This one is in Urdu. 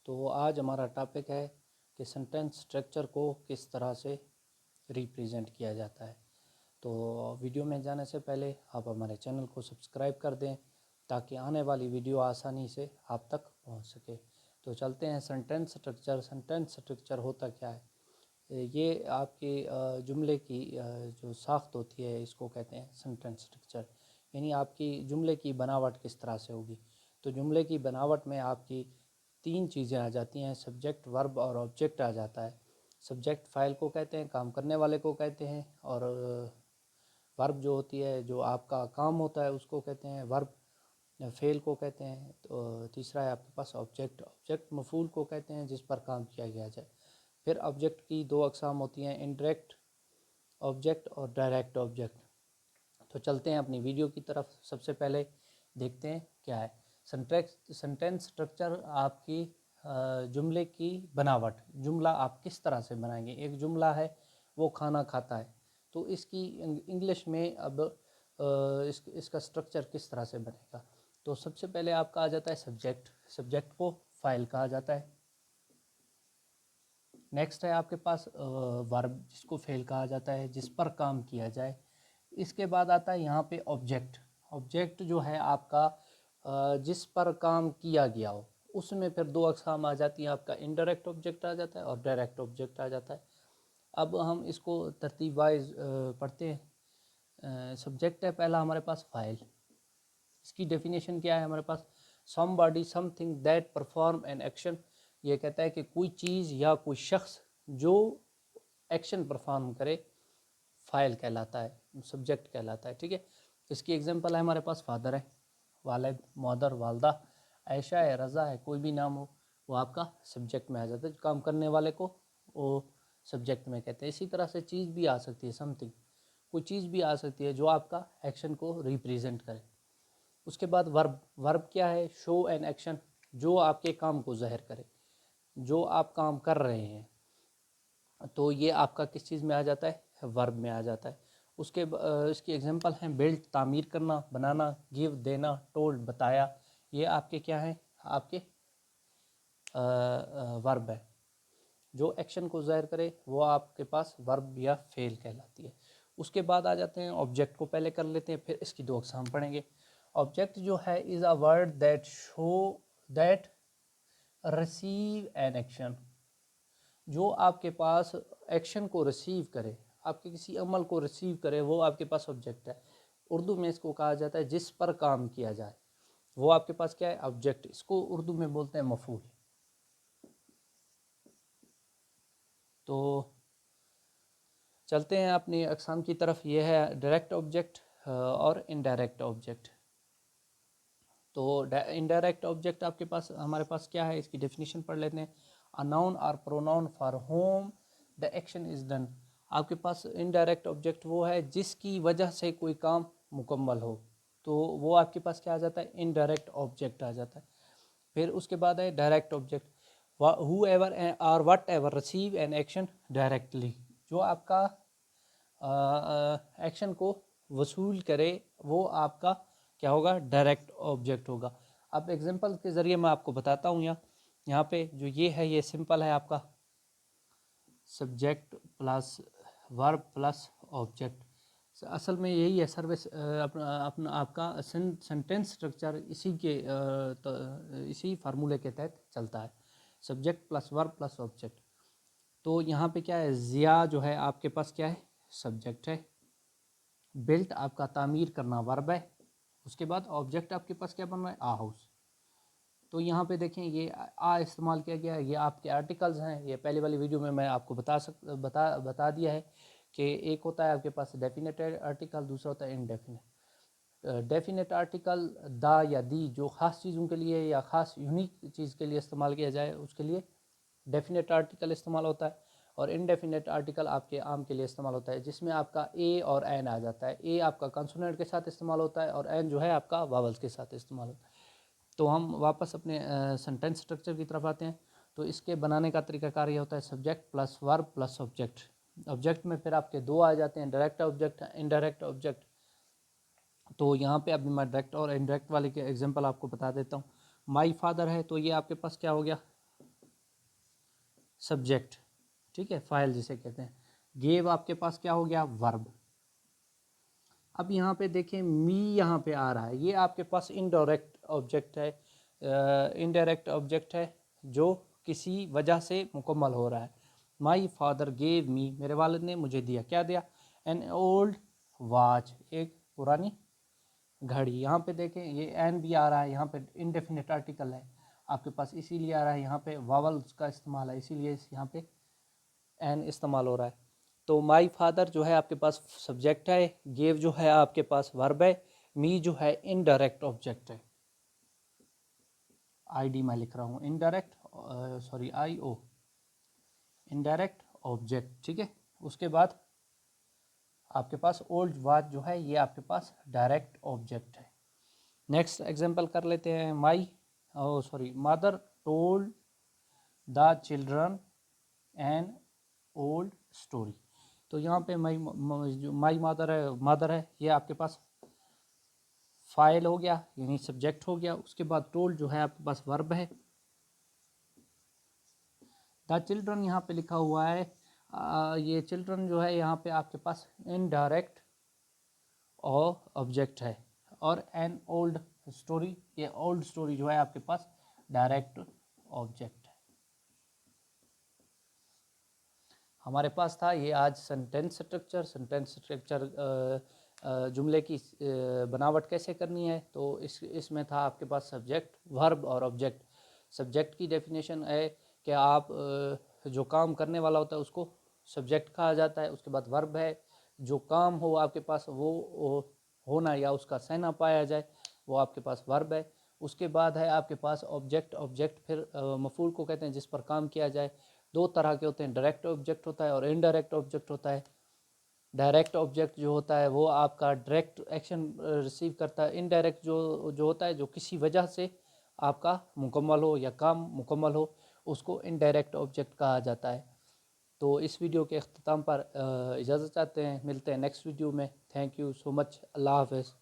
تو آج ہمارا ٹاپک ہے کہ سینٹینس اسٹرکچر کو کس طرح سے ریپریزنٹ کیا جاتا ہے۔ تو ویڈیو میں جانے سے پہلے آپ ہمارے چینل کو سبسکرائب کر دیں تاکہ آنے والی ویڈیو آسانی سے آپ تک پہنچ سکے۔ تو چلتے ہیں سینٹینس اسٹرکچر۔ سینٹینس اسٹرکچر ہوتا کیا ہے؟ یہ آپ کے جملے کی جو ساخت ہوتی ہے اس کو کہتے ہیں سینٹینس اسٹرکچر، یعنی آپ کی جملے کی بناوٹ کس طرح سے ہوگی۔ تو جملے کی بناوٹ میں آپ کی تین چیزیں آ جاتی ہیں، سبجیکٹ، ورب اور آبجیکٹ آ جاتا ہے۔ سبجیکٹ فاعل کو کہتے ہیں، کام کرنے والے کو کہتے ہیں، اور ورب جو ہوتی ہے جو آپ کا کام ہوتا ہے اس کو کہتے ہیں ورب، فعل کو کہتے ہیں۔ تو تیسرا ہے آپ کے پاس آبجیکٹ۔ آبجیکٹ مفعول کو کہتے ہیں جس پر کام کیا گیا جائے۔ پھر آبجیکٹ کی دو اقسام ہوتی ہیں، انڈائریکٹ آبجیکٹ اور ڈائریکٹ آبجیکٹ۔ تو چلتے ہیں اپنی ویڈیو کی طرف۔ سب سے پہلے دیکھتے ہیں کیا ہے سینٹینس اسٹرکچر۔ آپ کی جملے کی بناوٹ، جملہ آپ کس طرح سے بنائیں گے۔ ایک جملہ ہے وہ کھانا کھاتا ہے، تو اس کی انگلش میں اب اس کا اسٹرکچر کس طرح سے بنے گا۔ تو سب سے پہلے آپ کا آ جاتا ہے سبجیکٹ۔ سبجیکٹ کو فاعل کہا جاتا ہے۔ نیکسٹ ہے آپ کے پاس ورب، جس کو فعل کہا جاتا ہے، جس پر کام کیا جائے۔ اس کے بعد آتا ہے یہاں پہ آبجیکٹ۔ آبجیکٹ جو ہے آپ کا جس پر کام کیا گیا ہو، اس میں پھر دو اقسام آ جاتی ہیں، آپ کا انڈائریکٹ آبجیکٹ آ جاتا ہے اور ڈائریکٹ آبجیکٹ آ جاتا ہے۔ اب ہم اس کو ترتیب وائز پڑھتے ہیں۔ سبجیکٹ ہے پہلا ہمارے پاس فاعل۔ اس کی ڈیفینیشن کیا ہے ہمارے پاس؟ Somebody something that perform an action. یہ کہتا ہے کہ کوئی چیز یا کوئی شخص جو ایکشن پرفارم کرے، فاعل کہلاتا ہے، سبجیکٹ کہلاتا ہے، ٹھیک ہے۔ اس کی ایگزامپل ہے ہمارے پاس فادر ہے، والد، مادر، والدہ، عائشہ ہے، رضا ہے، کوئی بھی نام ہو وہ آپ کا سبجیکٹ میں آ جاتا ہے۔ کام کرنے والے کو وہ سبجیکٹ میں کہتے ہیں۔ اسی طرح سے چیز بھی آ سکتی ہے، سم تھنگ، کوئی چیز بھی آ سکتی ہے جو آپ کا ایکشن کو ریپریزنٹ کرے۔ اس کے بعد ورب۔ ورب کیا ہے؟ شو این ایکشن، جو آپ کے کام کو ظاہر کرے، جو آپ کام کر رہے ہیں، تو یہ آپ کا کس چیز میں آ جاتا ہے؟ ورب میں آ جاتا ہے۔ اس کی ایگزامپل ہیں بلڈ، تعمیر کرنا، بنانا، گیو، دینا، ٹولڈ، بتایا، یہ آپ کے کیا ہیں؟ آپ کے ورب ہے۔ جو ایکشن کو ظاہر کرے وہ آپ کے پاس ورب یا فعل کہلاتی ہے۔ اس کے بعد آ جاتے ہیں آبجیکٹ کو پہلے کر لیتے ہیں، پھر اس کی دو اقسام پڑھیں گے۔ آبجیکٹ جو ہے is a word that show that receive an action, جو آپ کے پاس ایکشن کو ریسیو کرے، آپ کے کسی عمل کو ریسیو کرے، وہ آپ کے پاس آبجیکٹ ہے۔ اردو میں اس کو کہا جاتا ہے جس پر کام کیا جائے، وہ آپ کے پاس کیا ہے؟ آبجیکٹ۔ اس کو اردو میں بولتے ہیں مفعول۔ تو چلتے ہیں اپنی اقسام کی طرف۔ یہ ہے ڈائریکٹ آبجیکٹ اور انڈائریکٹ آبجیکٹ۔ تو انڈائریکٹ آبجیکٹ آپ کے پاس ہمارے پاس کیا ہے؟ اس کی ڈیفینیشن پڑھ لیتے ہیں۔ a noun or pronoun for whom the action is done۔ آپ کے پاس انڈائریکٹ آبجیکٹ وہ ہے جس کی وجہ سے کوئی کام مکمل ہو، تو وہ آپ کے پاس کیا آ جاتا ہے؟ انڈائریکٹ آبجیکٹ آ جاتا ہے۔ پھر اس کے بعد ہے direct object, whoever or whatever receive an action directly، جو آپ کا ایکشن کو وصول کرے وہ آپ کا کیا ہوگا؟ ڈائریکٹ آبجیکٹ ہوگا۔ اب ایگزامپل کے ذریعے میں آپ کو بتاتا ہوں۔ یہاں پہ جو یہ ہے یہ سمپل ہے آپ کا subject plus verb plus object. اصل میں یہی ہے سروس اپنا آپ کا سینٹینس اسٹرکچر اسی فارمولے کے تحت چلتا ہے، subject plus verb plus object. تو یہاں پہ کیا ہے؟ ضیاء جو ہے آپ کے پاس کیا ہے؟ سبجیکٹ ہے۔ بلٹ آپ کا تعمیر کرنا ورب ہے۔ اس کے بعد آبجیکٹ آپ کے پاس کیا بن رہا ہے؟ آ ہاؤس۔ تو یہاں پہ دیکھیں یہ آ استعمال کیا گیا ہے، یہ آپ کے آرٹیکلز ہیں۔ یہ پہلی والی ویڈیو میں آپ کو بتا دیا ہے کہ ایک ہوتا ہے آپ کے پاس ڈیفینیٹ آرٹیکل، دوسرا ہوتا ہے انڈیفینیٹ۔ ڈیفینیٹ آرٹیکل دا یا دی، جو خاص چیزوں کے لیے یا خاص یونیک چیز کے لیے استعمال کیا جائے اس کے لیے ڈیفینیٹ آرٹیکل استعمال ہوتا ہے، اور انڈیفینیٹ آرٹیکل آپ کے عام کے لیے استعمال ہوتا ہے جس میں آپ کا اے اور این آ جاتا ہے۔ اے آپ کا کنسوننٹ کے ساتھ استعمال ہوتا ہے اور این جو ہے آپ کا واولز کے ساتھ استعمال ہوتا ہے۔ تو ہم واپس اپنے سینٹینس اسٹرکچر کی طرف آتے ہیں۔ تو اس کے بنانے کا طریقہ کار یہ ہوتا ہے subject plus verb plus object. Object میں پھر آپ کے دو آ جاتے ہیں، ڈائریکٹ آبجیکٹ، انڈائریکٹ آبجیکٹ۔ تو یہاں پہ ابھی میں ڈائریکٹ اور انڈائریکٹ والے کے ایگزامپل آپ کو بتا دیتا ہوں۔ مائی فادر ہے تو یہ آپ کے پاس کیا ہو گیا؟ سبجیکٹ، ٹھیک ہے، فاعل جسے کہتے ہیں. گیو آپ کے پاس کیا ہو گیا؟ ورب. اب یہاں پہ دیکھیں می یہاں پہ آ رہا ہے، یہ آپ کے پاس انڈائریکٹ آبجیکٹ ہے، انڈائریکٹ آبجیکٹ ہے جو کسی وجہ سے مکمل ہو رہا ہے. مائی فادر گیو می، میرے والد نے مجھے دیا، کیا دیا؟ این اولڈ واچ، ایک پرانی گھڑی. یہاں پہ دیکھیں یہ این بھی آ رہا ہے، یہاں پہ انڈیفینٹ آرٹیکل ہے آپ کے پاس، اسی لیے آ رہا ہے. یہاں پہ واولز کا استعمال ہے، اسی لیے یہاں پہ این استعمال ہو رہا ہے. تو مائی فادر جو ہے آپ کے پاس سبجیکٹ ہے، گیو جو ہے آپ کے پاس ورب ہے، می جو ہے انڈائریکٹ آبجیکٹ ہے. آئی ڈی میں لکھ رہا ہوں، indirect, sorry I O, indirect object, ٹھیک ہے. اس کے بعد آپ کے پاس اولڈ واچ جو ہے یہ آپ کے پاس ڈائریکٹ آبجیکٹ ہے. نیکسٹ ایگزامپل کر لیتے ہیں. Mother told the children an old story. تو یہاں پہ مائی مدر ہے یہ آپ کے پاس فاعل ہو گیا، یعنی سبجیکٹ ہو گیا. اس کے بعد ٹولڈ جو ہے آپ کے پاس ورب ہے. دا چلڈرن یہاں پہ لکھا ہوا ہے، یہ چلڈرن جو ہے یہاں پہ آپ کے پاس انڈائریکٹ اور آبجیکٹ ہے. اور این اولڈ اسٹوری، یہ اولڈ اسٹوری جو ہے آپ کے پاس ڈائریکٹ آبجیکٹ ہے. ہمارے پاس تھا یہ آج سینٹینس اسٹرکچر جملے کی بناوٹ کیسے کرنی ہے. تو اس میں تھا آپ کے پاس سبجیکٹ، ورب اور آبجیکٹ. سبجیکٹ کی ڈیفینیشن ہے کہ آپ جو کام کرنے والا ہوتا ہے اس کو سبجیکٹ کہا جاتا ہے. اس کے بعد ورب ہے، جو کام ہو آپ کے پاس وہ ہونا یا اس کا سہنا پایا جائے وہ آپ کے پاس ورب ہے. اس کے بعد ہے آپ کے پاس آبجیکٹ پھر مفعول کو کہتے ہیں جس پر کام کیا جائے. دو طرح کے ہوتے ہیں، ڈائریکٹ آبجیکٹ ہوتا ہے اور انڈائریکٹ آبجیکٹ ہوتا ہے. ڈائریکٹ آبجیکٹ جو ہوتا ہے وہ آپ کا ڈائریکٹ ایکشن ریسیو کرتا ہے. انڈائریکٹ جو ہوتا ہے جو کسی وجہ سے آپ کا مکمل ہو یا کام مکمل ہو اس کو انڈائریکٹ آبجیکٹ کہا جاتا ہے. تو اس ویڈیو کے اختتام پر اجازت چاہتے ہیں، ملتے ہیں نیکسٹ ویڈیو میں. تھینک یو سو مچ، اللہ حافظ.